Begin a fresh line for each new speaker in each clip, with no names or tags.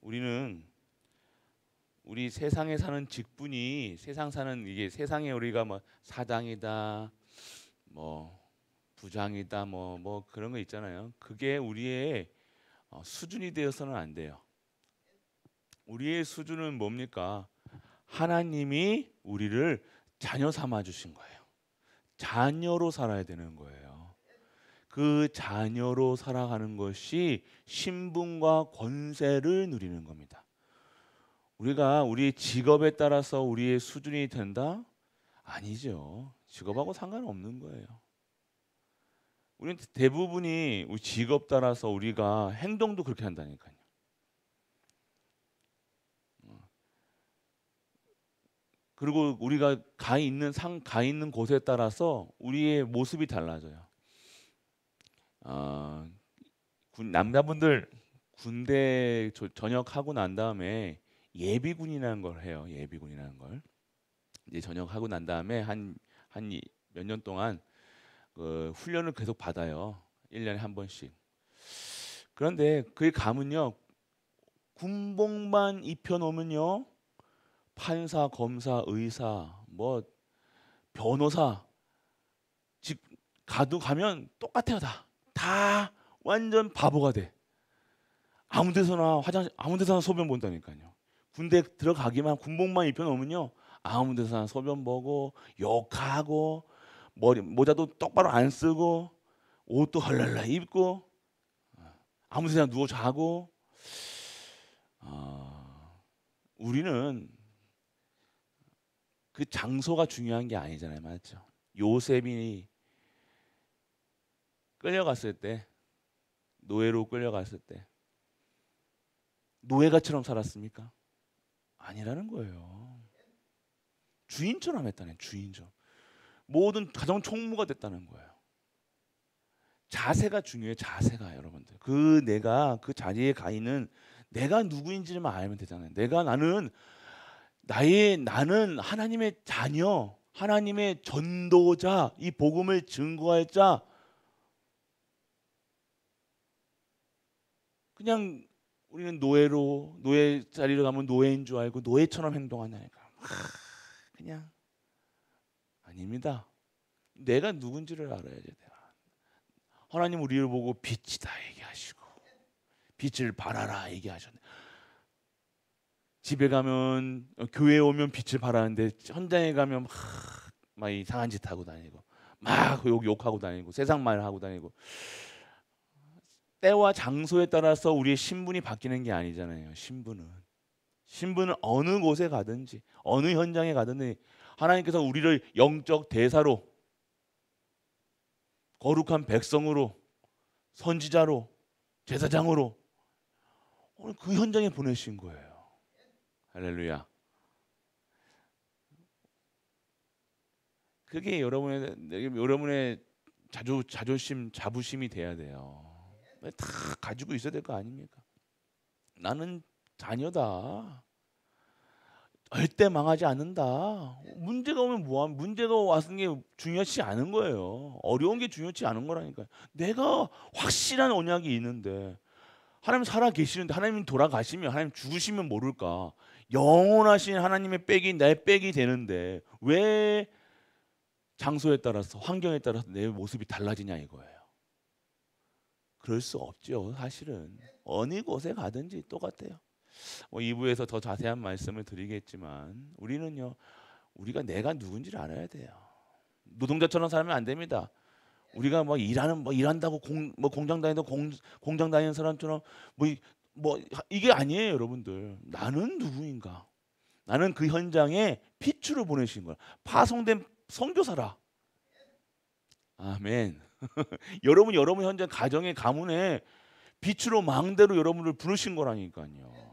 우리는 우리 세상에 사는 직분이 세상 사는 이게 세상에 우리가 뭐 사장이다, 뭐 부장이다, 뭐 그런 거 있잖아요. 그게 우리의 수준이 되어서는 안 돼요. 우리의 수준은 뭡니까? 하나님이 우리를 자녀 삼아 주신 거예요. 자녀로 살아야 되는 거예요. 그 자녀로 살아가는 것이 신분과 권세를 누리는 겁니다. 우리가 우리 직업에 따라서 우리의 수준이 된다? 아니죠. 직업하고 상관없는 거예요. 우리는 대부분이 우리 직업 따라서 우리가 행동도 그렇게 한다니까요. 그리고 우리가 가 있는 곳에 따라서 우리의 모습이 달라져요. 남자분들 군대 전역하고 난 다음에 예비군이라는 걸 해요. 예비군이라는 걸 이제 전역하고 난 다음에 한 몇 년 동안 그 훈련을 계속 받아요. 1년에 한 번씩. 그런데 그게 가면요, 군복만 입혀놓으면요, 판사, 검사, 의사, 뭐 변호사 즉 가면 똑같아요. 다 완전 바보가 돼. 아무 데서나 소변 본다니까요. 군대 들어가기만 군복만 입혀놓으면요, 아무 데서나 소변 보고 욕하고 모자도 똑바로 안 쓰고 옷도 헐랄라 입고 아무 데나 누워 자고. 우리는 그 장소가 중요한 게 아니잖아요. 맞죠? 요셉이 끌려갔을 때, 노예로 끌려갔을 때 노예가처럼 살았습니까? 아니라는 거예요. 주인처럼 했다는, 주인처럼. 모든 가정 총무가 됐다는 거예요. 자세가 중요해요. 자세가. 여러분들, 내가 그 자리에 가 있는 내가 누구인지만 알면 되잖아요. 나는 하나님의 자녀, 하나님의 전도자, 이 복음을 증거할 자. 그냥 우리는 노예 자리로 가면 노예인 줄 알고 노예처럼 행동한다니까. 그냥 아닙니다. 내가 누군지를 알아야 돼요. 하나님 우리를 보고 빛이다 얘기하시고 빛을 발하라 얘기하셨네. 집에 가면, 교회에 오면 빛을 발하는데 현장에 가면 막 이상한 짓 하고 다니고 막 욕하고 다니고 세상 말 하고 다니고. 때와 장소에 따라서 우리의 신분이 바뀌는 게 아니잖아요. 신분은 어느 곳에 가든지 어느 현장에 가든지 하나님께서 우리를 영적 대사로, 거룩한 백성으로, 선지자로, 제사장으로 오늘 그 현장에 보내신 거예요. 할렐루야. 그게 여러분의 자존심, 자부심이 돼야 돼요. 다 가지고 있어야 될 거 아닙니까? 나는 자녀다. 절대 망하지 않는다. 문제가 오면 뭐하면, 문제가 왔은 게 중요치 않은 거예요. 어려운 게 중요치 않은 거라니까요. 내가 확실한 언약이 있는데, 하나님 살아 계시는데, 하나님 돌아가시면, 하나님 죽으시면 모를까, 영원하신 하나님의 백이 내 백이 되는데 왜 장소에 따라서, 환경에 따라서 내 모습이 달라지냐 이거예요. 그럴 수 없죠. 사실은 어느 곳에 가든지 똑같아요. 2부에서 더 자세한 말씀을 드리겠지만 우리가 내가 누군지를 알아야 돼요. 노동자처럼 살면 안 됩니다. 우리가 일한다고 공장 다니는 공장 다니는 사람처럼 이게 아니에요, 여러분들. 나는 누구인가? 나는 그 현장에 빛으로 보내신 거야. 파송된 선교사라. 아멘. 여러분 현장 가정의 가문에 빛으로 망대로 여러분을 부르신 거라니까요.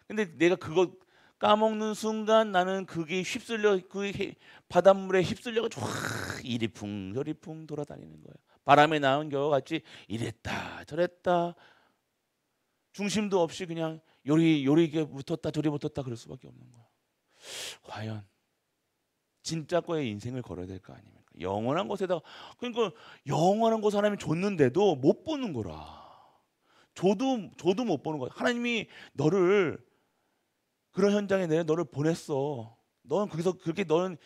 근데 내가 그거 까먹는 순간 나는 그게 그 바닷물에 휩쓸려가지고 이리풍 저리풍 돌아다니는 거예요. 바람에 나온 겨우같이 이랬다 저랬다, 중심도 없이 그냥 요리 붙었다 저리 붙었다 그럴 수밖에 없는 거예요. 과연 진짜 거의 인생을 걸어야 될 거 아닙니까? 영원한 곳에다가. 그러니까 영원한 곳 하나님이 줬는데도 못 보는 거라. 줘도 못 보는 거야. 하나님이 너를 그런 현장에 너를 보냈어. 너는 거기서 그렇게 너는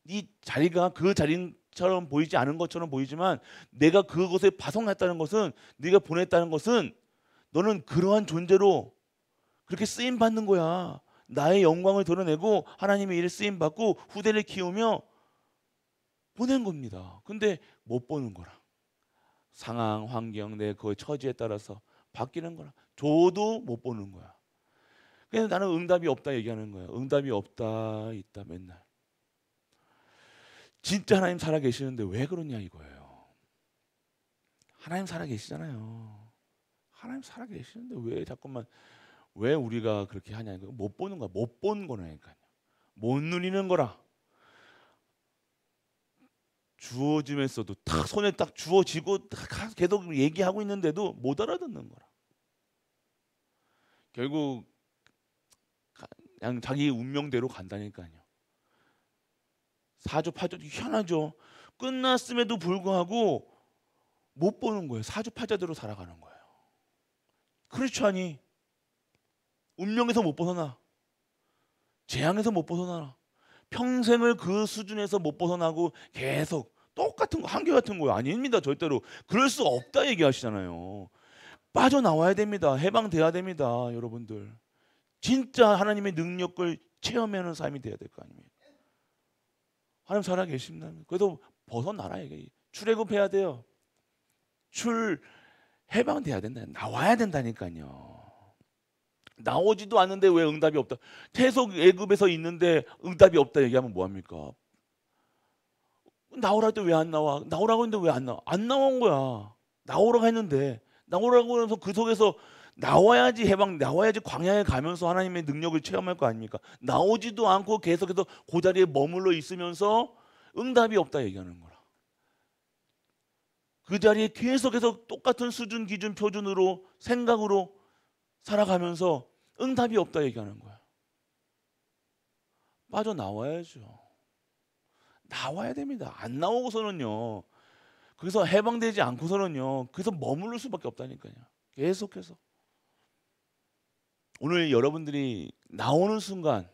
네 자리가 그 자리처럼 보이지 않은 것처럼 보이지만 내가 그곳에 파송했다는 것은, 네가 보냈다는 것은 너는 그러한 존재로 그렇게 쓰임 받는 거야. 나의 영광을 드러내고 하나님의 일에 쓰임 받고 후대를 키우며 보낸 겁니다. 근데 못 보는 거라. 상황, 환경, 내 그 처지에 따라서 바뀌는 거라. 줘도 못 보는 거야. 그래서 나는 응답이 없다 얘기하는 거야. 응답이 없다 있다 맨날. 진짜 하나님 살아 계시는데 왜 그러냐 이거예요. 하나님 살아 계시잖아요. 하나님 살아 계시는데 왜 자꾸만 왜 우리가 그렇게 하냐 이거. 못 보는 거야. 못 본 거라니까요. 못 누리는 거라. 주어지면서도 딱 손에 딱 주어지고 계속 얘기하고 있는데도 못 알아듣는 거라. 결국 그냥 자기 운명대로 간다니까요. 사주팔자도 희한하죠. 끝났음에도 불구하고 못 보는 거예요. 사주팔자대로 살아가는 거예요. 그렇지 않니? 운명에서 못 벗어나. 재앙에서 못 벗어나. 평생을 그 수준에서 못 벗어나고 계속 똑같은 거, 한결같은 거예요. 아닙니다. 절대로. 그럴 수 없다 얘기하시잖아요. 빠져나와야 됩니다. 해방돼야 됩니다. 여러분들. 진짜 하나님의 능력을 체험하는 삶이 돼야 될 거 아닙니까? 하나님 살아 계십니다. 그래서 벗어나라 이게. 출애굽해야 돼요. 해방돼야 된다. 나와야 된다니까요. 나오지도 않는데 왜 응답이 없다. 계속 애굽에서 있는데 응답이 없다 얘기하면 뭐합니까? 나오라 할 때 왜 안 나와? 나오라고 했는데 왜 안 나와? 안 나온 거야. 나오라고 했는데. 나오라고 해서 그 속에서 나와야지 나와야지 광야에 가면서 하나님의 능력을 체험할 거 아닙니까? 나오지도 않고 계속해서 그 자리에 머물러 있으면서 응답이 없다 얘기하는 거라. 그 자리에 계속해서 똑같은 수준, 기준, 표준으로 생각으로 살아가면서 응답이 없다 얘기하는 거야. 빠져나와야죠. 나와야 됩니다. 안 나오고서는요. 거기서 해방되지 않고서는요. 거기서 머무를 수밖에 없다니까요. 계속해서. 오늘 여러분들이 나오는 순간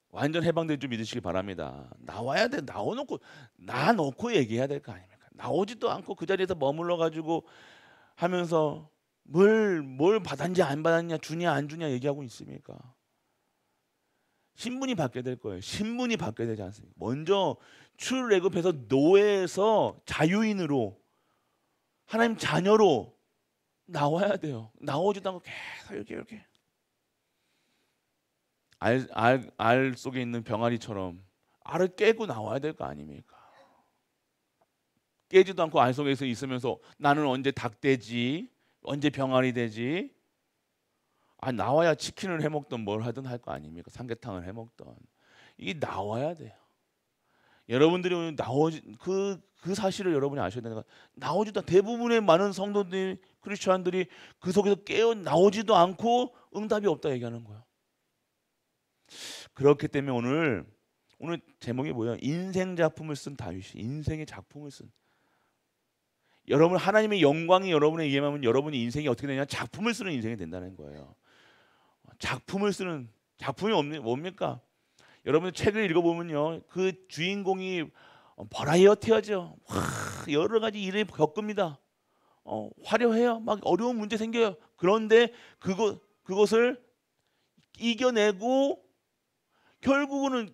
완전 해방된 줄 믿으시기 바랍니다. 나와야 돼. 나놓고 얘기해야 될 거 아닙니까? 나오지도 않고 그 자리에서 머물러 가지고 하면서 뭘 받았냐 안 받았냐 주냐 안 주냐 얘기하고 있습니까? 신분이 바뀌어야 될 거예요. 신분이 바뀌어야 되지 않습니까? 먼저 출애굽해서 노예에서 자유인으로 하나님 자녀로 나와야 돼요. 나오지도 않고 계속 이렇게 알 속에 있는 병아리처럼 알을 깨고 나와야 될 거 아닙니까? 깨지도 않고 알 속에서 있으면서 나는 언제 닭 되지? 언제 병아리 되지? 나와야 치킨을 해먹던 뭘 하든 할 거 아닙니까? 삼계탕을 해먹던. 이게 나와야 돼요. 여러분들이 오늘 그 사실을 여러분이 아셔야 되는 거예요. 나오지도 대부분의 많은 성도들이 크리스천들이 그 속에서 깨어 나오지도 않고 응답이 없다 얘기하는 거예요. 그렇기 때문에 오늘 제목이 뭐예요? 인생 작품을 쓴 다윗이 인생의 작품을 쓴. 여러분 하나님의 영광이 여러분에 임하면 여러분의 인생이 어떻게 되냐? 작품을 쓰는 인생이 된다는 거예요. 작품을 쓰는 작품이 뭡니까? 여러분 책을 읽어보면요, 그 주인공이 버라이어티하죠. 여러 가지 일을 겪습니다. 화려해요. 막 어려운 문제 생겨요. 그런데 그것을 이겨내고 결국은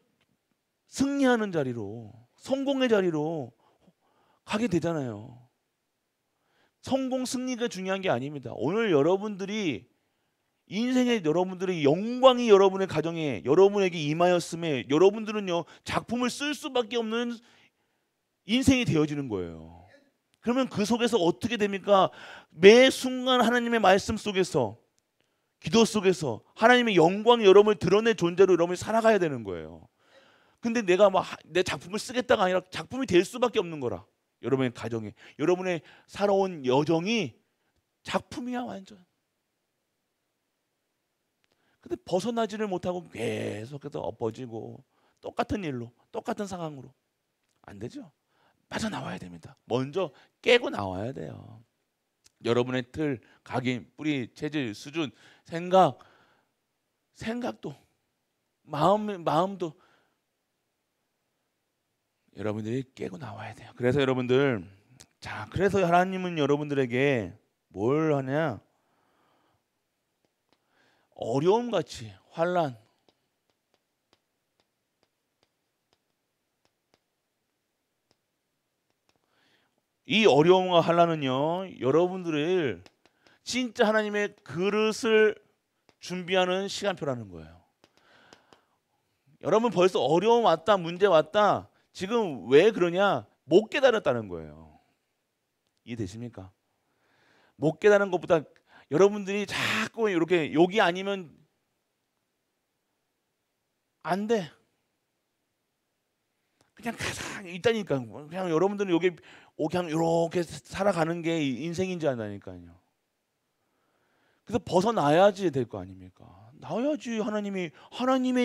승리하는 자리로, 성공의 자리로 가게 되잖아요. 성공 승리가 중요한 게 아닙니다. 오늘 여러분들이 인생에 여러분들의 영광이 여러분의 가정에 여러분에게 임하였음에 여러분들은요 작품을 쓸 수밖에 없는 인생이 되어지는 거예요. 그러면 그 속에서 어떻게 됩니까? 매 순간 하나님의 말씀 속에서 기도 속에서 하나님의 영광이 여러분을 드러낸 존재로 여러분이 살아가야 되는 거예요. 근데 내가 내 작품을 쓰겠다가 아니라 작품이 될 수밖에 없는 거라. 여러분의 가정에 여러분의 살아온 여정이 작품이야 완전. 근데 벗어나지를 못하고 계속해서 엎어지고 똑같은 일로 똑같은 상황으로 안 되죠. 빠져나와야 됩니다. 먼저 깨고 나와야 돼요. 여러분의 틀, 각인, 뿌리, 체질, 수준, 생각도 마음도 여러분들이 깨고 나와야 돼요. 그래서 여러분들, 그래서 하나님은 여러분들에게 뭘 하냐? 어려움 같이, 환난, 이 어려움과 환난은요, 여러분들을 진짜 하나님의 그릇을 준비하는 시간표라는 거예요. 여러분 벌써 어려움 왔다, 문제 왔다. 지금 왜 그러냐? 못 깨달았다는 거예요. 이해되십니까? 못 깨달은 것보다 여러분들이 자꾸 이렇게 여기 아니면 안 돼. 그냥 가상 있다니까. 그냥 여러분들은 여기 그냥 이렇게 살아가는 게 인생인 줄 안다니까요. 그래서 벗어나야지 될 거 아닙니까? 나와야지 하나님의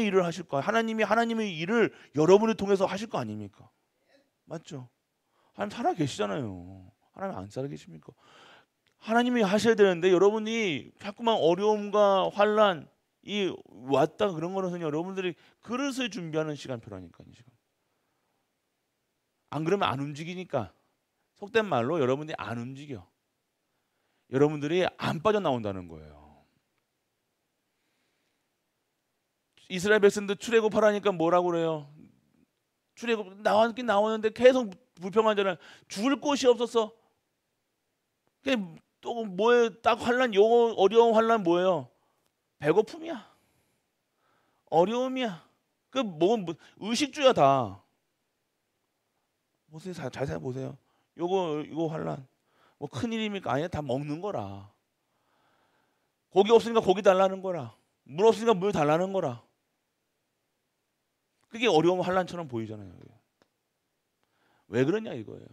일을 하실 거야. 하나님의 일을 여러분을 통해서 하실 거 아닙니까? 맞죠? 하나님 살아 계시잖아요. 하나님 안 살아 계십니까? 하나님이 하셔야 되는데 여러분이 자꾸만 어려움과 환난 이 왔다 그런 거는 여러분들이 그릇을 준비하는 시간표라니까요. 지금 안 그러면 안 움직이니까, 속된 말로 여러분들이 안 움직여. 여러분들이 안 빠져나온다는 거예요. 이스라엘 백성들 출애굽하라니까 뭐라고 그래요? 출애굽 나왔긴 나오는데 계속 불평하잖아요. 죽을 곳이 없었어. 또 뭐예요? 딱 환난, 요 어려운 환난 뭐예요? 배고픔이야. 어려움이야. 뭐 의식주야 다. 보세요, 잘 생각해 보세요. 이거 환난. 뭐 큰일입니까? 아니야, 다 먹는 거라. 고기 없으니까 고기 달라는 거라. 물 없으니까 물 달라는 거라. 그게 어려움 환난처럼 보이잖아요. 왜 그러냐 이거예요.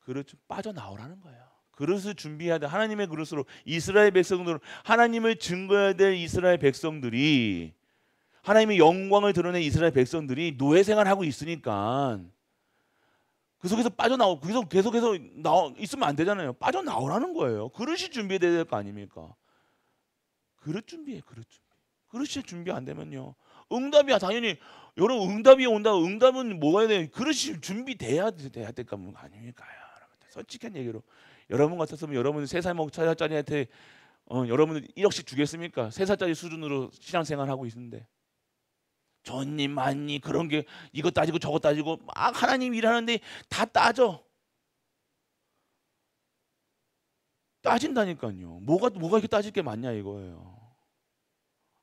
그릇 좀 빠져나오라는 거예요. 그릇을 준비해야 돼. 하나님의 그릇으로 이스라엘 백성들, 하나님을 증거해야 될 이스라엘 백성들이, 하나님의 영광을 드러낸 이스라엘 백성들이 노예 생활하고 있으니까 그 속에서 빠져나오고 계속해서 있으면 안 되잖아요. 빠져나오라는 거예요. 그릇이 준비돼야 될 거 아닙니까? 그릇 준비해. 그릇이 준비 안 되면요, 응답이야. 당연히 여러분 응답이 온다. 응답은 뭐가 해야 돼? 그릇이 준비돼야 될 거 아닙니까? 솔직한 얘기로 여러분 같았으면 여러분 3살 먹 4살짜리한테 여러분들 1억씩 주겠습니까? 3살짜리 수준으로 신앙생활하고 있는데 좋니 많니 그런 게 이거 따지고 저거 따지고 막 하나님 일하는데 다 따진다니까요. 뭐가 이렇게 따질 게 많냐 이거예요.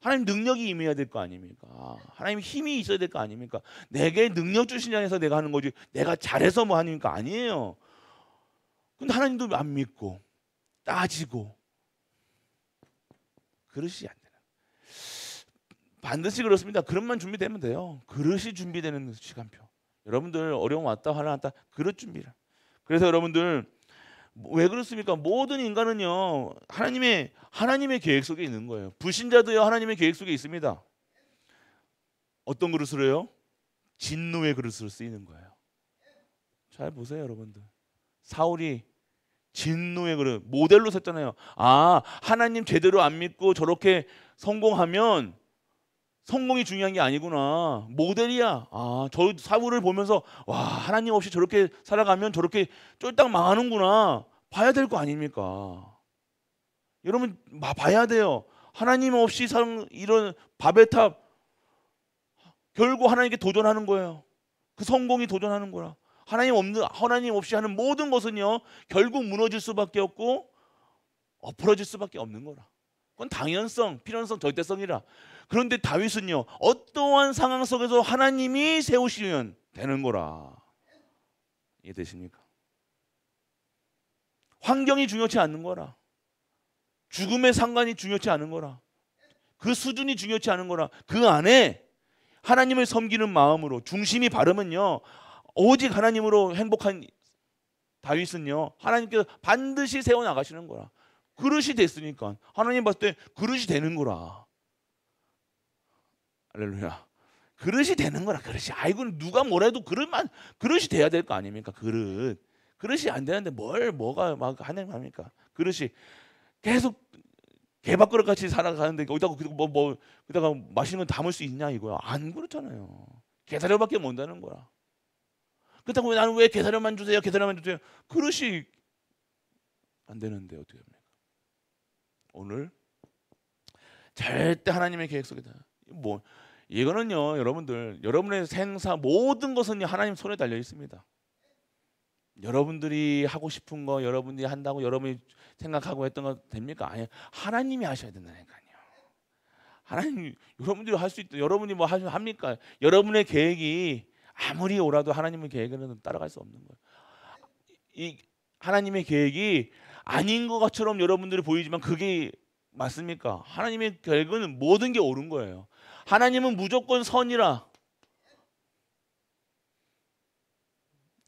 하나님 능력이 임해야 될 거 아닙니까? 하나님 힘이 있어야 될 거 아닙니까? 내게 능력 주신 자에서 내가 하는 거지 내가 잘해서 뭐 하니까 아니에요. 근데 하나님도 안 믿고 따지고 그릇이 안 되는. 반드시 그렇습니다. 그릇만 준비되면 돼요. 그릇이 준비되는 시간표. 여러분들 어려움 왔다 환난 왔다 그릇 준비를. 그래서 여러분들 왜 그렇습니까? 모든 인간은요 하나님의 계획 속에 있는 거예요. 불신자도요 하나님의 계획 속에 있습니다. 어떤 그릇으로요? 진노의 그릇으로 쓰이는 거예요. 잘 보세요 여러분들. 사울이 진노의 그릇 모델로 섰잖아요. 하나님 제대로 안 믿고 저렇게 성공하면 성공이 중요한 게 아니구나. 모델이야. 저 사울을 보면서 와 하나님 없이 저렇게 살아가면 저렇게 쫄딱 망하는구나. 봐야 될 거 아닙니까? 여러분 봐야 돼요. 하나님 없이 이런 바벨탑 결국 하나님께 도전하는 거예요. 그 성공이 도전하는 거라. 하나님 없이 하는 모든 것은요 결국 무너질 수밖에 없고 엎어질 수밖에 없는 거라. 그건 당연성, 필연성, 절대성이라. 그런데 다윗은요 어떠한 상황 속에서 하나님이 세우시면 되는 거라. 이해되십니까? 환경이 중요치 않는 거라. 죽음의 상관이 중요치 않은 거라. 그 수준이 중요치 않은 거라. 그 안에 하나님을 섬기는 마음으로 중심이 바르면요 오직 하나님으로 행복한 다윗은요 하나님께서 반드시 세워나가시는 거라. 그릇이 됐으니까 하나님 봤을 때 그릇이 되는 거라. 할렐루야. 그릇이 되는 거라. 그릇이. 아이고 누가 뭐래도 그릇이 돼야 될 거 아닙니까? 그릇. 그릇이 안 되는데 뭐가 막 하냐고 합니까? 그릇이 계속 개밥그릇 같이 살아가는데 거기다가 그다가 맛있는 건 담을 수 있냐 이거야. 안 그렇잖아요. 게사료밖에 못 한다는 거야. 그렇다고 나는 왜 게사료만 주세요? 게사료만 주세요. 그릇이 안 되는데 어떻게 합니까? 오늘 절대 하나님의 계획 속에다 이거는요, 여러분들, 여러분의 생사 모든 것은 하나님 손에 달려 있습니다. 여러분들이 하고 싶은 거, 여러분들이 한다고 여러분이 생각하고 했던 거 됩니까? 아니, 하나님이 하셔야 된다니까요. 하나님, 여러분들이 할 수 있다. 여러분이 뭐 합니까? 여러분의 계획이 아무리 오라도 하나님의 계획은 따라갈 수 없는 거예요. 이 하나님의 계획이 아닌 것처럼 여러분들이 보이지만 그게 맞습니까? 하나님의 계획은 모든 게 옳은 거예요. 하나님은 무조건 선이라.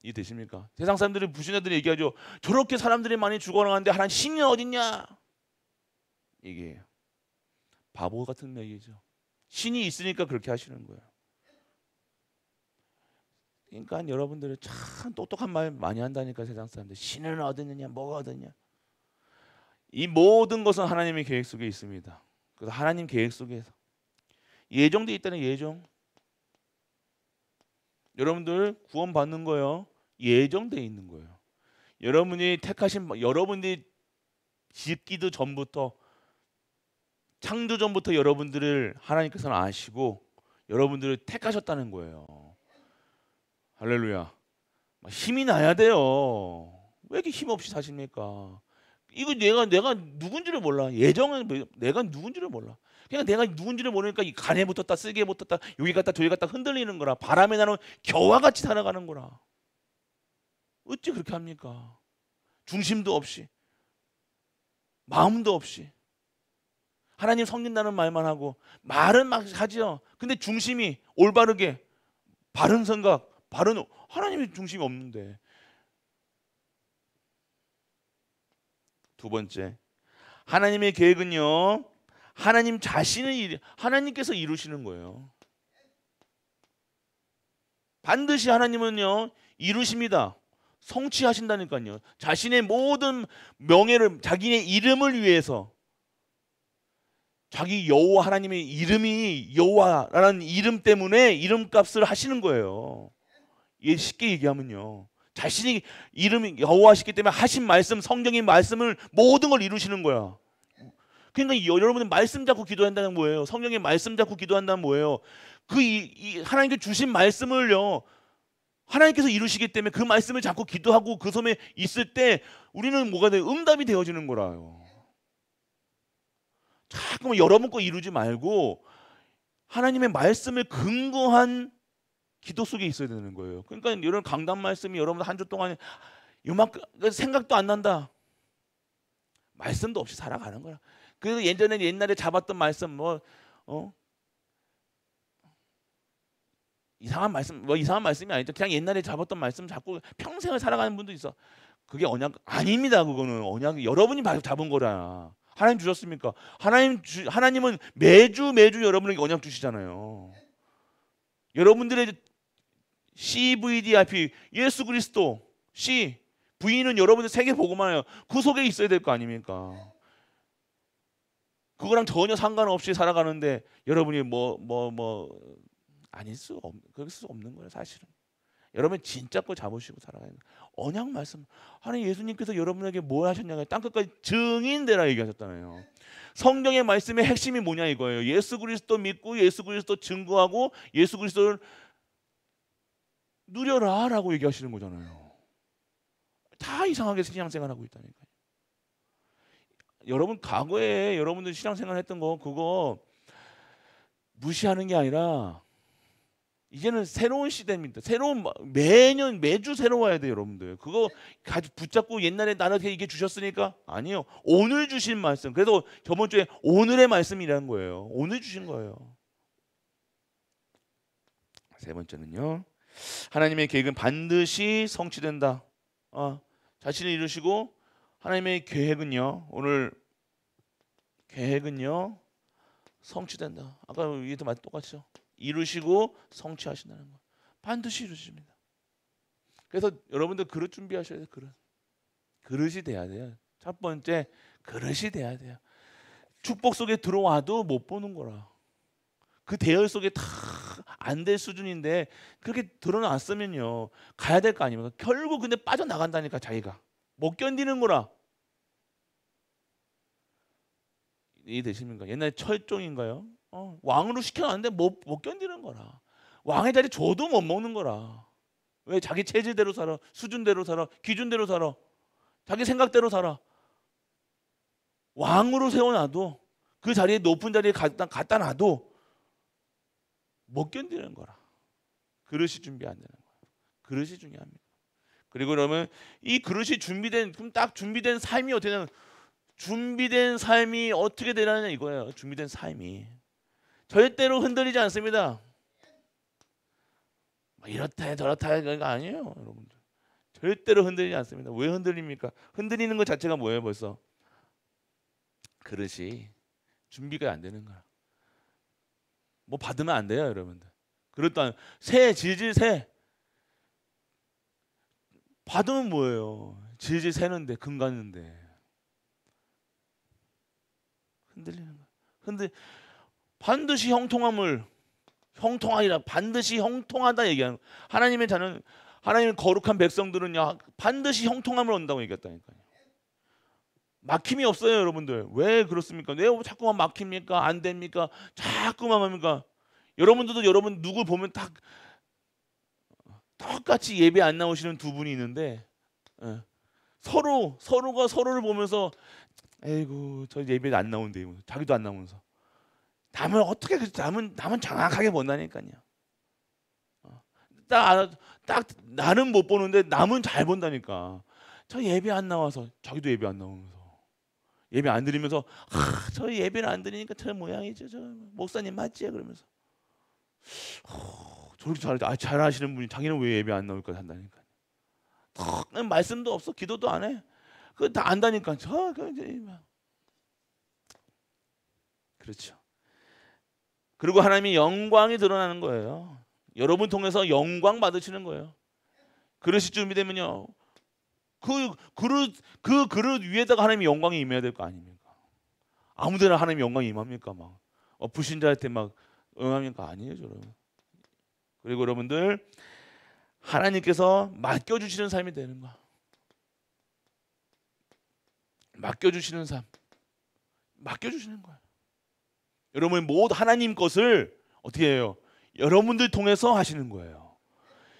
이 되십니까? 세상 사람들이 불신자들이 얘기하죠. 저렇게 사람들이 많이 죽어나가는데 하나님 신이 어딨냐? 이게 바보 같은 얘기죠. 신이 있으니까 그렇게 하시는 거예요. 그러니까 여러분들이 참 똑똑한 말 많이 한다니까 세상 사람들. 신은 어딨느냐? 뭐가 어딨냐? 이 모든 것은 하나님의 계획 속에 있습니다. 그래서 하나님 계획 속에서 예정돼 있다는 예정. 여러분들 구원 받는 거요. 예정돼 있는 거예요. 여러분이 택하신, 여러분이 짓기도 전부터, 창조 전부터 여러분들을 하나님께서는 아시고 여러분들을 택하셨다는 거예요. 할렐루야. 힘이 나야 돼요. 왜 이렇게 힘 없이 사십니까? 이거 내가 누군지를 몰라. 예정은 내가 누군지를 몰라. 그냥 내가 누군지를 모르니까 이 간에 붙었다, 쓰기에 붙었다, 여기 갔다 저기 갔다 흔들리는 거라. 바람에 나는 겨와 같이 살아가는 거라. 어찌 그렇게 합니까? 중심도 없이, 마음도 없이, 하나님 섬긴다는 말만 하고 말은 막 하지요. 근데 중심이 올바르게 바른 생각, 바른 하나님의 중심이 없는데. 두 번째, 하나님의 계획은요, 하나님 자신을 하나님께서 이루시는 거예요. 반드시 하나님은요 이루십니다. 성취하신다니까요. 자신의 모든 명예를, 자기의 이름을 위해서, 자기 여호와 하나님의 이름이 여호와라는 이름 때문에 이름값을 하시는 거예요. 이게 쉽게 얘기하면요, 자신이 이름이 여호와시기 때문에 하신 말씀, 성경의 말씀을 모든 걸 이루시는 거야. 그러니까 여러분은 말씀 잡고 기도한다는 뭐예요? 성경의 말씀 잡고 기도한다는 뭐예요? 하나님께 주신 말씀을요 하나님께서 이루시기 때문에 그 말씀을 잡고 기도하고 그 섬에 있을 때 우리는 뭐가 돼요? 응답이 되어지는 거라요. 자꾸 여러분 거 이루지 말고 하나님의 말씀을 근거한 기도 속에 있어야 되는 거예요. 그러니까 이런 강단 말씀이 여러분 한 주 동안 요만큼 생각도 안 난다. 말씀도 없이 살아가는 거야. 그래서 옛날에 잡았던 말씀 이상한 말씀이 아니죠. 그냥 옛날에 잡았던 말씀 잡고 평생을 살아가는 분도 있어. 그게 언약 아닙니다. 그거는 언약이 여러분이 잡은 거라. 하나님 주셨습니까? 하나님은 매주 여러분에게 언약 주시잖아요. 여러분들의 CVDIP 예수 그리스도 C V는 여러분들 세계 보고만 해요. 그 속에 있어야 될 거 아닙니까? 그거랑 전혀 상관없이 살아가는데 여러분이 그럴 수 없는 거예요, 사실은. 여러분 진짜 거 잡으시고 살아가야 돼요. 언약 말씀. 하나님 예수님께서 여러분에게 뭘 하셨냐고요. 땅끝까지 증인되라 얘기하셨잖아요. 성경의 말씀의 핵심이 뭐냐 이거예요. 예수 그리스도 믿고 예수 그리스도 증거하고 예수 그리스도를 누려라라고 얘기하시는 거잖아요. 다 이상하게 신앙생활하고 있다니까요. 여러분 과거에 여러분들 신앙생활 했던 거 그거 무시하는 게 아니라 이제는 새로운 시대입니다. 매주 새로워야 돼요, 여러분들. 그거 가지고 붙잡고 옛날에 나한테 이게 주셨으니까 아니요. 오늘 주신 말씀. 그래서 저번 주에 오늘의 말씀이라는 거예요. 오늘 주신 거예요. 세 번째는요. 하나님의 계획은 반드시 성취된다. 자신을 이루시고 하나님의 계획은요. 오늘 계획은요. 성취된다. 아까 얘기도 똑같죠. 이루시고 성취하신다는 거. 반드시 이루십니다. 그래서 여러분들 그릇 준비하셔야 돼요. 그릇이 돼야 돼요. 첫 번째, 그릇이 돼야 돼요. 축복 속에 들어와도 못 보는 거라. 그 대열 속에 다 안 될 수준인데 그렇게 드러났으면요 가야 될 거 아닙니까? 결국 근데 빠져나간다니까. 자기가 못 견디는 거라. 이해되십니까? 옛날에 철종인가요? 왕으로 시켜놨는데 못 견디는 거라. 왕의 자리 줘도 못 먹는 거라. 왜? 자기 체질대로 살아, 수준대로 살아, 기준대로 살아, 자기 생각대로 살아. 왕으로 세워놔도 그 자리에 높은 자리에 갖다 놔도 못 견디는 거라. 그릇이 준비 안 되는 거야. 그릇이 중요합니다. 그리고 그러면 이 그릇이 준비된, 그럼 딱 준비된 삶이 어떻게 되는, 준비된 삶이 어떻게 되느냐 이거예요. 준비된 삶이 절대로 흔들리지 않습니다. 이렇다 저렇다 이거 아니에요, 여러분들. 절대로 흔들리지 않습니다. 왜 흔들립니까? 흔들리는 것 자체가 뭐예요? 벌써 그릇이 준비가 안 되는 거야. 뭐 받으면 안 돼요, 여러분들. 그렇다 새 질질 새 받으면 뭐예요? 질질 새는데 금 갔는데 흔들리는 거야. 반드시 형통함을, 형통하리라, 반드시 형통하다 얘기하는 거야. 하나님의 자는, 하나님의 거룩한 백성들은요 반드시 형통함을 얻는다고 얘기했다니까요. 막힘이 없어요, 여러분들. 왜 그렇습니까? 왜 자꾸만 막힙니까? 안 됩니까? 자꾸만 합니까? 여러분들도 여러분 누구 보면 딱 똑같이 예배 안 나오시는 두 분이 있는데 서로가 서로를 보면서 에이구 저 예배 안 나온대, 자기도 안 나오면서 남을 어떻게 남은 정확하게 본다니까요. 딱 나는 못 보는데 남은 잘 본다니까. 저 예배 안 나와서, 자기도 예배 안 나오면서 예배 안 드리면서 저 예배를 안 드리니까 저 모양이죠, 저 목사님 맞지? 그러면서 저렇게 잘하시는 분이 자기는 왜 예배 안 나올까 한다니까. 말씀도 없어, 기도도 안 해. 그거 다 안다니까. 그렇죠. 그리고 하나님이 영광이 드러나는 거예요. 여러분 통해서 영광 받으시는 거예요. 그릇이 준비되면요, 그 그릇 위에다가 하나님의 영광이 임해야 될 거 아닙니까? 아무데나 하나님의 영광이 임합니까? 막 불신자한테 막 응합니까? 아니에요, 여러분. 그리고 여러분들 하나님께서 맡겨주시는 삶이 되는 거야. 맡겨주시는 삶, 맡겨주시는 거야. 여러분 모두 하나님 것을 어떻게 해요? 여러분들 통해서 하시는 거예요.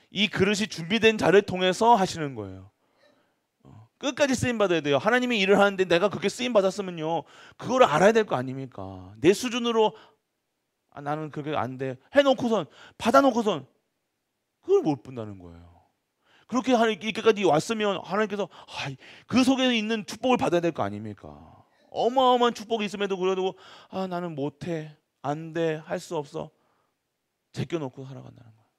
이 그릇이 준비된 자를 통해서 하시는 거예요. 끝까지 쓰임 받아야 돼요. 하나님이 일을 하는데 내가 그렇게 쓰임 받았으면요, 그걸 알아야 될 거 아닙니까? 내 수준으로 나는 그게 안 돼 해놓고선, 받아놓고선 그걸 못 본다는 거예요. 그렇게 이렇게까지 왔으면 하나님께서 그 속에 있는 축복을 받아야 될 거 아닙니까? 어마어마한 축복이 있음에도 그래도 나는 못해, 안 돼, 할 수 없어, 제껴놓고 살아간다는 거예요.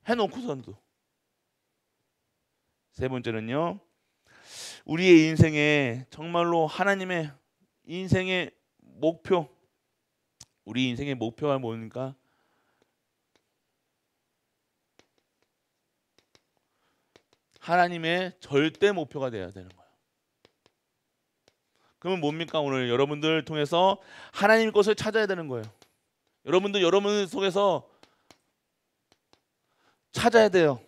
해놓고선도. 세 번째는요, 우리의 인생에 정말로 하나님의 인생의 목표, 우리 인생의 목표가 뭡니까? 하나님의 절대 목표가 되어야 되는 거예요. 그러면 뭡니까? 오늘 여러분들 통해서 하나님 것을 찾아야 되는 거예요. 여러분들 여러분 속에서 찾아야 돼요.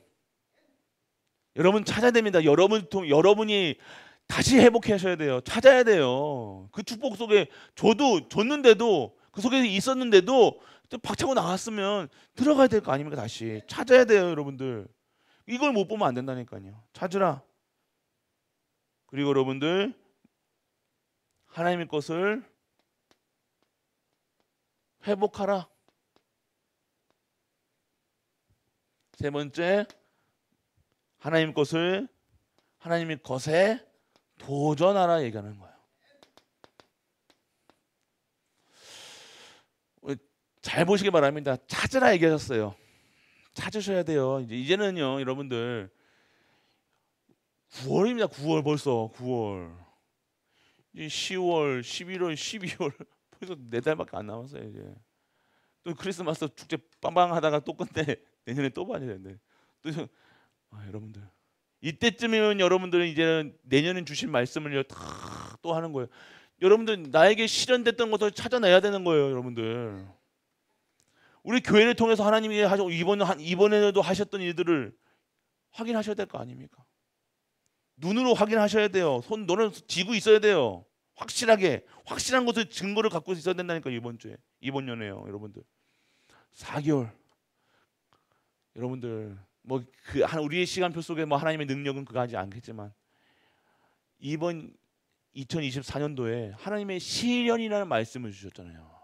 여러분 찾아야 됩니다. 여러분이 다시 회복하셔야 돼요. 찾아야 돼요. 그 축복 속에 줬는데도, 그 속에 있었는데도 박차고 나왔으면 들어가야 될 거 아닙니까? 다시 찾아야 돼요, 여러분들. 이걸 못 보면 안 된다니까요. 찾으라. 그리고 여러분들 하나님의 것을 회복하라. 세 번째, 하나님 것을, 하나님의 것에 도전하라 얘기하는 거예요. 잘 보시기 바랍니다. 찾으라 얘기하셨어요. 찾으셔야 돼요. 이제는요, 여러분들 9월입니다. 9월 벌써 9월. 10월, 11월, 12월 벌써 4달밖에 안 남았어요. 이제 또 크리스마스 축제 빵빵 하다가 또 끝내. 내년에 또 봐야 되는데. 또 여러분들 이때쯤이면 여러분들은 이제 내년에 주신 말씀을 다 또 하는 거예요. 여러분들 나에게 실현됐던 것을 찾아내야 되는 거예요, 여러분들. 우리 교회를 통해서 하나님이 하셨고 이번에도 하셨던 일들을 확인하셔야 될 거 아닙니까? 눈으로 확인하셔야 돼요. 너는 쥐고 있어야 돼요. 확실한 것을 증거를 갖고 있어야 된다니까. 이번 년에요, 여러분들. 4개월. 여러분들 뭐 우리의 시간표 속에 뭐 하나님의 능력은 그거 하지 않겠지만 이번 2024년도에 하나님의 시련이라는 말씀을 주셨잖아요.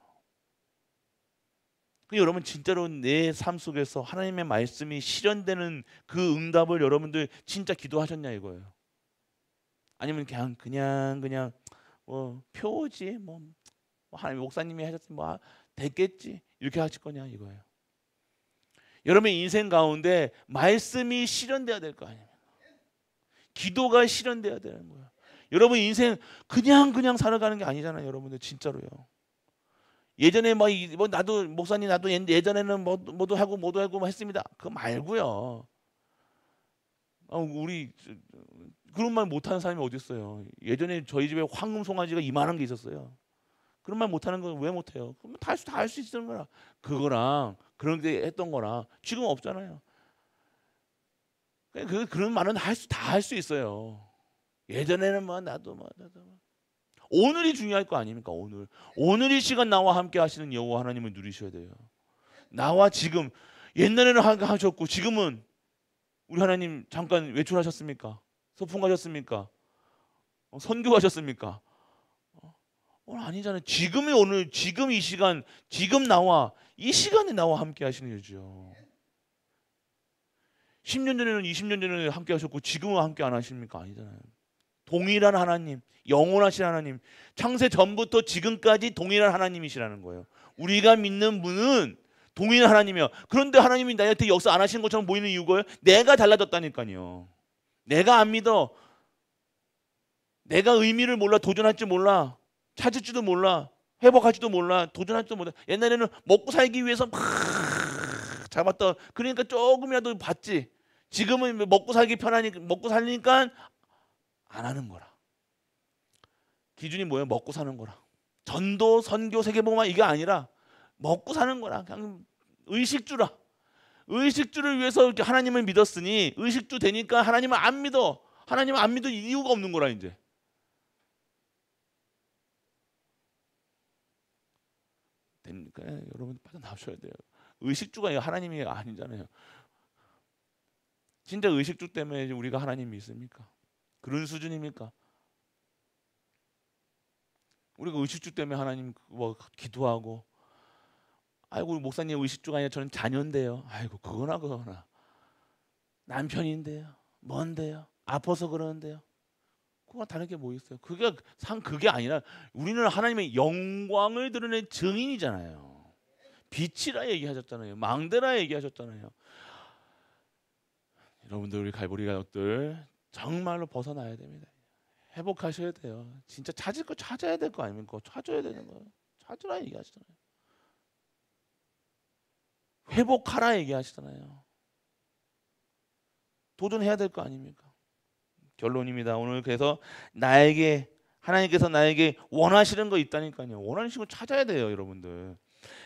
여러분 진짜로 내 삶 속에서 하나님의 말씀이 실현되는 그 응답을 여러분들 진짜 기도하셨냐 이거예요. 아니면 그냥 뭐 표지 뭐 하나님 목사님이 하셨으면 뭐 됐겠지 이렇게 하실 거냐 이거예요. 여러분의 인생 가운데 말씀이 실현돼야 될 거 아니에요. 기도가 실현돼야 되는 거예요. 여러분 인생 그냥 살아가는 게 아니잖아요, 여러분들 진짜로요. 예전에 뭐 나도 목사님 나도 예전에는 뭐도 하고 했습니다. 그거 말고요. 우리 그런 말 못하는 사람이 어디 있어요? 예전에 저희 집에 황금 송아지가 이만한 게 있었어요. 그런 말 못하는 거 왜 못해요? 그럼 다 할 수 있는 거라. 그거랑 그런 게 했던 거랑 지금 없잖아요. 그런 말은 다 할 수 있어요. 예전에는 나도 오늘이 중요할 거 아닙니까? 오늘 이 시간 나와 함께 하시는 여호와 하나님을 누리셔야 돼요. 나와 지금 옛날에는 하셨고 지금은 우리 하나님 잠깐 외출하셨습니까? 소풍 가셨습니까? 선교 가셨습니까? 오늘 아니잖아요. 지금 이 시간 지금 이 시간에 나와 함께 하시는 거죠. 10년 전에는 20년 전에 함께 하셨고 지금은 함께 안 하십니까? 아니잖아요. 동일한 하나님, 영원하신 하나님, 창세 전부터 지금까지 동일한 하나님이시라는 거예요. 우리가 믿는 분은 동일한 하나님이야. 그런데 하나님이 나한테 역사 안 하시는 것처럼 보이는 이유가 내가 달라졌다니까요. 내가 안 믿어. 내가 의미를 몰라. 도전할 줄 몰라. 찾을지도 몰라. 회복할지도 몰라. 도전할지도 몰라. 옛날에는 먹고 살기 위해서 막 잡았다. 그러니까 조금이라도 봤지. 지금은 먹고 살기 편하니까 먹고 살니까 안 하는 거라. 기준이 뭐예요? 먹고 사는 거라. 전도, 선교, 세계복음화 이게 아니라 먹고 사는 거라. 그냥 의식주라. 의식주를 위해서 이렇게 하나님을 믿었으니 의식주 되니까 하나님을 안 믿어. 하나님을 안 믿을 이유가 없는 거라 이제. 됩니까? 여러분 빠져나오셔야 돼요. 의식주가 하나님이 아니잖아요. 진짜 의식주 때문에 우리가 하나님 믿습니까? 그런 수준입니까? 우리가 의식주 때문에 하나님 기도하고 아이고 목사님 의식주가 아니라 저는 자녀인데요. 아이고 그거나 남편인데요. 뭔데요? 아파서 그러는데요. 그거 다른 게 뭐 있어요? 그게 아니라 우리는 하나님의 영광을 드러낸 증인이잖아요. 빛이라 얘기하셨잖아요. 망대라 얘기하셨잖아요. 여러분들 우리 갈보리 가족들 정말로 벗어나야 됩니다. 회복하셔야 돼요. 진짜 찾을 거 찾아야 될 거 아닙니까? 찾아야 되는 거예요. 찾으라 얘기하시잖아요. 회복하라 얘기하시잖아요. 도전해야 될 거 아닙니까? 결론입니다. 오늘 그래서 하나님께서 나에게 원하시는 거 있다니까요. 원하시는 거 찾아야 돼요, 여러분들.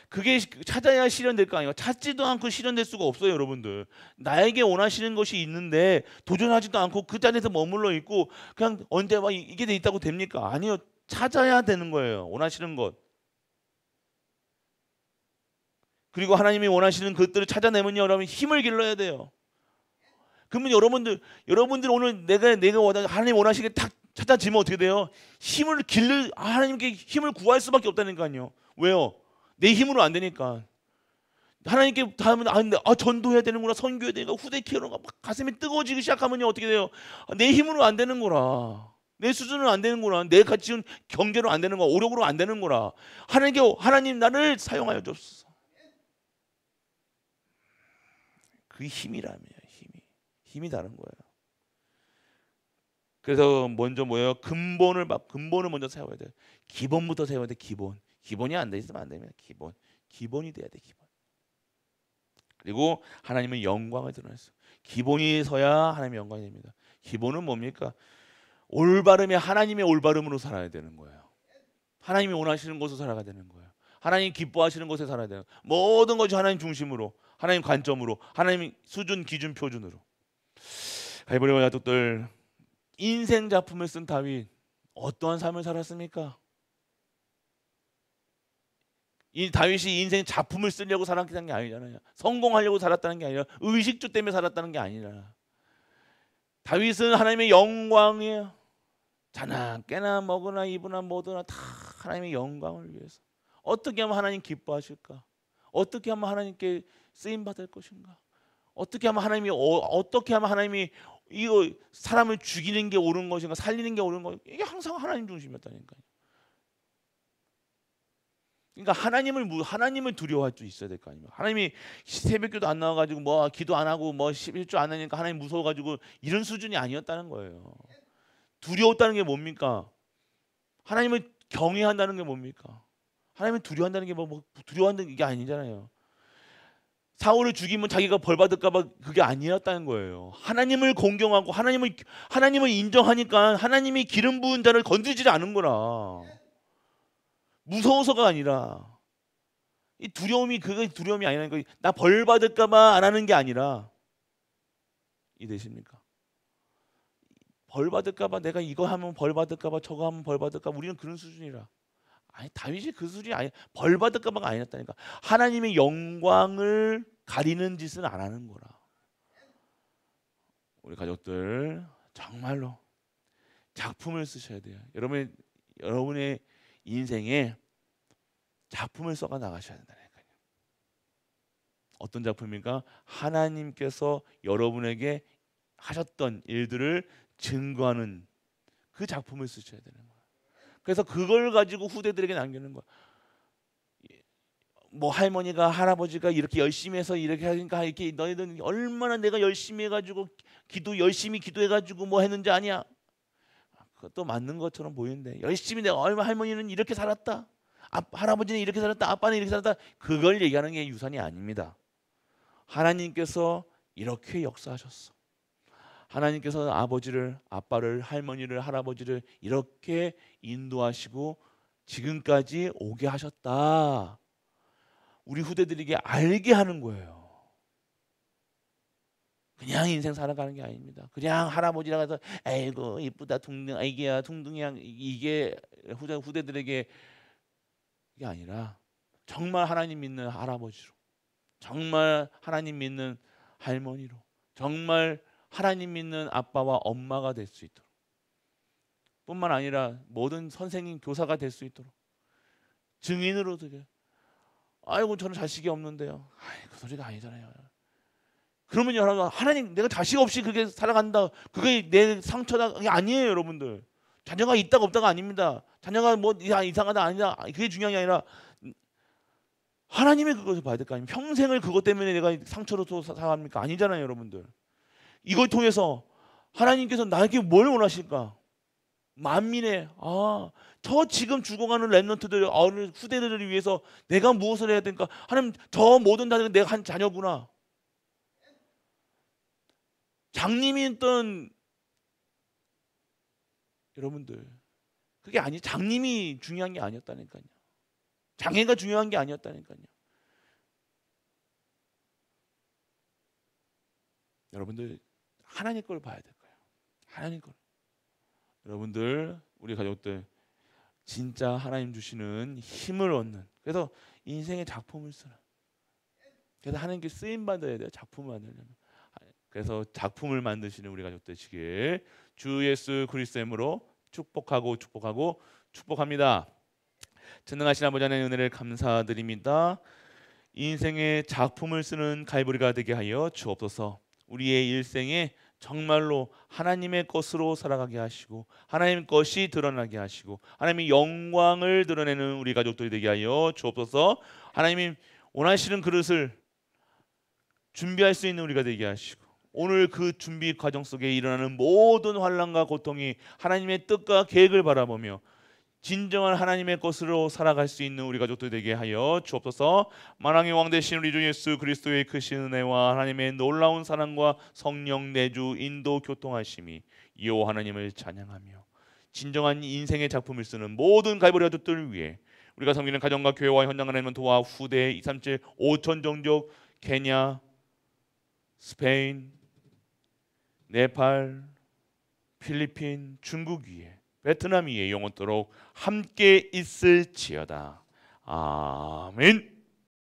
그게 찾아야 실현될 거 아니에요. 찾지도 않고 실현될 수가 없어요, 여러분들. 나에게 원하시는 것이 있는데 도전하지도 않고 그 자리에서 머물러 있고 그냥 언제 이게 돼 있다고 됩니까? 아니요. 찾아야 되는 거예요. 원하시는 것. 그리고 하나님이 원하시는 것들을 찾아내면요, 여러분 힘을 길러야 돼요. 그러면 여러분들 오늘 내가 하나님 원하시게 딱 찾아지면 어떻게 돼요? 하나님께 힘을 구할 수밖에 없다니까요. 왜요? 내 힘으로 안 되니까. 하나님께 닿으면 전도해야 되는구나, 선교해야 되는구나, 후대 키우는구나, 막 가슴이 뜨거워지기 시작하면요 어떻게 돼요? 내 힘으로 안 되는 거라. 내 수준으로 안 되는 거라. 내 가치는 경제로 안 되는 거라. 오력으로 안 되는 거라. 하나님 나를 사용하여 줬어. 그게 힘이라며. 힘이 다른 거예요. 그래서 먼저 뭐예요? 근본을 먼저 세워야 돼요. 기본부터 세워야 돼. 기본이 안 돼 있으면 안 됩니다. 기본이 돼야 돼. 기본. 그리고 하나님은 영광을 드러냈어. 기본이 서야 하나님의 영광이 됩니다. 기본은 뭡니까? 올바름이 하나님의 올바름으로 살아야 되는 거예요. 하나님이 원하시는 곳으로 살아가야 되는 거예요. 하나님 기뻐하시는 곳에 살아야 되는 거예요. 모든 것이 하나님 중심으로, 하나님 관점으로, 하나님 수준, 기준, 표준으로. 갈보리 가족들, 인생 작품을 쓴 다윗 어떠한 삶을 살았습니까? 이 다윗이 인생 작품을 쓰려고 살았다는 게 아니잖아요. 성공하려고 살았다는 게 아니라 의식주 때문에 살았다는 게 아니라 다윗은 하나님의 영광이에요. 자나 깨나 먹으나 입으나 뭐든 다 하나님의 영광을 위해서. 어떻게 하면 하나님 기뻐하실까? 어떻게 하면 하나님께 쓰임 받을 것인가? 어떻게 하면 하나님이 이거 사람을 죽이는 게 옳은 것인가? 살리는 게 옳은 것인가? 이게 항상 하나님 중심이었다니까요. 그러니까 하나님을 두려워할 수 있어야 될 거 아닙니까? 하나님이 새벽기도 안 나와가지고 뭐 기도 안 하고 뭐 11조 안 하니까 하나님 무서워가지고 이런 수준이 아니었다는 거예요. 두려웠다는 게 뭡니까? 하나님을 경외한다는 게 뭡니까? 하나님을 두려워한다는 게 뭐 두려워한다는 게 아니잖아요. 사울을 죽이면 자기가 벌 받을까봐 그게 아니었다는 거예요. 하나님을 공경하고 하나님을 인정하니까 하나님이 기름 부은 자를 건드리지 않은 거라. 무서워서가 아니라 이 두려움이 그게 두려움이 아니라는 거. 나 벌 받을까봐 안 하는 게 아니라 이해되십니까? 벌 받을까봐 내가 이거 하면 벌 받을까봐 저거 하면 벌 받을까 우리는 그런 수준이라. 아니 다윗이 그 수준이 아니 벌 받을까봐가 아니었다니까. 하나님의 영광을 가리는 짓은 안 하는 거라. 우리 가족들 정말로 작품을 쓰셔야 돼요. 여러분의 인생에 작품을 써가 나가셔야 된다니까요. 어떤 작품입니까? 하나님께서 여러분에게 하셨던 일들을 증거하는 그 작품을 쓰셔야 되는 거예요. 그래서 그걸 가지고 후대들에게 남기는 거예요. 뭐 할머니가 할아버지가 이렇게 열심히 해서 이렇게 하니까 이렇게 너희들 얼마나 내가 열심히 해가지고 열심히 기도해가지고 뭐 했는지 아냐? 그것도 맞는 것처럼 보이는데 열심히 내가 얼마 할머니는 이렇게 살았다. 할아버지는 이렇게 살았다. 아빠는 이렇게 살았다. 그걸 얘기하는 게 유산이 아닙니다. 하나님께서 이렇게 역사하셨어. 하나님께서 아빠를, 할머니를, 할아버지를 이렇게 인도하시고 지금까지 오게 하셨다. 우리 후대들에게 알게 하는 거예요. 그냥 인생 살아가는 게 아닙니다. 그냥 할아버지라 해서 아이고 이쁘다 애기야 둥둥이야 이게 후대들에게 이게 아니라 정말 하나님 믿는 할아버지로, 정말 하나님 믿는 할머니로, 정말 하나님 믿는 아빠와 엄마가 될 수 있도록, 뿐만 아니라 모든 선생님, 교사가 될 수 있도록 증인으로 드려. 아이고 저는 자식이 없는데요. 그 소리가 아니잖아요. 그러면 여러분 하나님 내가 자식 없이 그게 살아간다. 그게 내 상처다. 그게 아니에요, 여러분들. 자녀가 있다가 없다가 아닙니다. 자녀가 뭐 이상하다 아니다. 그게 중요한 게 아니라 하나님의 그것을 봐야 될 거 아닙니까? 평생을 그것 때문에 내가 상처로 살아갑니까? 아니잖아요, 여러분들. 이걸 통해서 하나님께서 나에게 뭘 원하실까? 만민의 저 지금 죽어가는 렘넌트들, 후대들을 위해서 내가 무엇을 해야 될까? 하나님 저 모든 자들은 내가 한 자녀구나. 장님이 있던 여러분들 그게 장님이 중요한 게 아니었다니까요. 장애가 중요한 게 아니었다니까요. 여러분들 하나님 걸 봐야 될 거예요. 하나님 걸. 여러분들 우리 가족들 진짜 하나님 주시는 힘을 얻는, 그래서 인생의 작품을 쓰는, 그래서 하나님께 쓰임 받아야 돼요. 작품을 만들려면. 그래서 작품을 만드시는 우리 가족 되시길 주 예수 그리스도의 이름으로 축복합니다. 전능하신 아버지 하나님의 은혜를 감사드립니다. 인생의 작품을 쓰는 갈보리가 되게 하여 주옵소서. 우리의 일생에 정말로 하나님의 것으로 살아가게 하시고 하나님 것이 드러나게 하시고 하나님의 영광을 드러내는 우리 가족들이 되게 하여 주옵소서. 하나님이 원하시는 그릇을 준비할 수 있는 우리가 되게 하시고 오늘 그 준비 과정 속에 일어나는 모든 환난과 고통이 하나님의 뜻과 계획을 바라보며 진정한 하나님의 것으로 살아갈 수 있는 우리 가족들 되게 하여 주옵소서. 만왕의 왕 되신 우리 주 예수 그리스도의 크신 은혜와 하나님의 놀라운 사랑과 성령 내주 인도 교통하심이 여호와 하나님을 찬양하며 진정한 인생의 작품을 쓰는 모든 갈보리 가족들을 위해 우리가 섬기는 가정과 교회와 현장 안에는 도와 후대 237 5천 종족 케냐, 스페인, 네팔, 필리핀, 중국 위에 베트남 위에 영원토록 함께 있을지어다. 아멘.